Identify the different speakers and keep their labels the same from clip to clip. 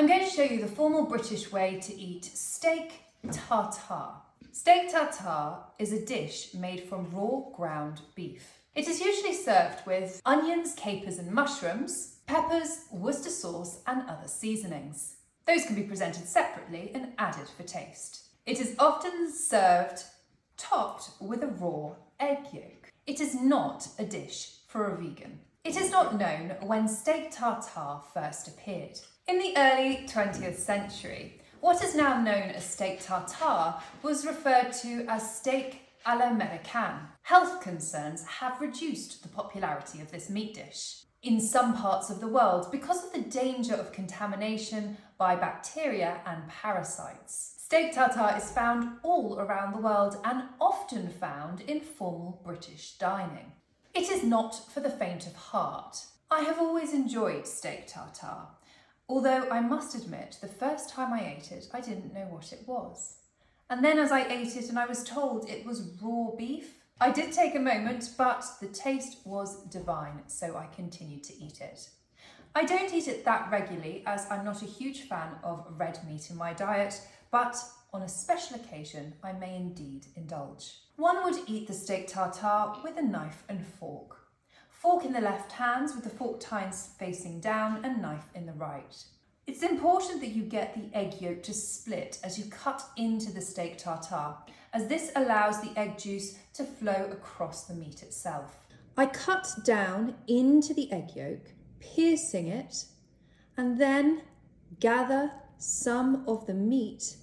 Speaker 1: I'm going to show you the formal British way to eat steak tartare. Steak tartare is a dish made from raw ground beef. It is usually served with onions, capers and mushrooms, peppers, Worcester sauce and other seasonings. Those can be presented separately and added for taste. It is often served topped with a raw egg yolk. It is not a dish for a vegan. It is not known when steak tartare first appeared. In the early 20th century, what is now known as steak tartare was referred to as steak à l'américaine. Health concerns have reduced the popularity of this meat dish in some parts of the world because of the danger of contamination by bacteria and parasites. Steak tartare is found all around the world and often found in formal British dining. It is not for the faint of heart. I have always enjoyed steak tartare, although I must admit the first time I ate it, I didn't know what it was. And then as I ate it and I was told it was raw beef, I did take a moment, but the taste was divine, so I continued to eat it. I don't eat it that regularly as I'm not a huge fan of red meat in my diet, but on a special occasion, I may indeed indulge. One would eat the steak tartare with a knife and fork. Fork in the left hand with the fork tines facing down and knife in the right. It's important that you get the egg yolk to split as you cut into the steak tartare, as this allows the egg juice to flow across the meat itself. I cut down into the egg yolk, piercing it, and then gather some of the meat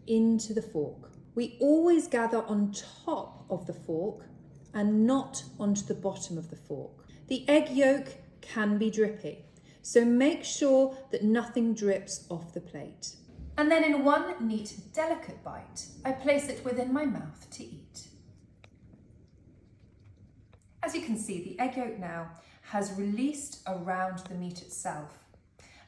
Speaker 1: into the fork. We always gather on top of the fork and not onto the bottom of the fork. The egg yolk can be drippy, so make sure that nothing drips off the plate. And then in one neat, delicate bite, I place it within my mouth to eat. As you can see, the egg yolk now has released around the meat itself,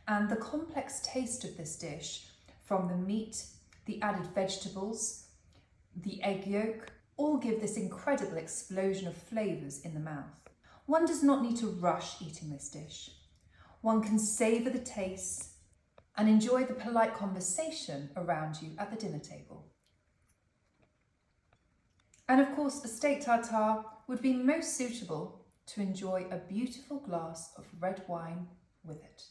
Speaker 1: and the complex taste of this dish, from the meat, the added vegetables, the egg yolk, all give this incredible explosion of flavours in the mouth. One does not need to rush eating this dish. One can savour the taste and enjoy the polite conversation around you at the dinner table. And of course, a steak tartare would be most suitable to enjoy a beautiful glass of red wine with it.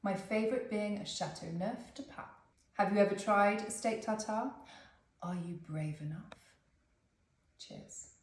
Speaker 1: My favourite being a Chateauneuf de Pape. Have you ever tried a steak tartare? Are you brave enough? Cheers.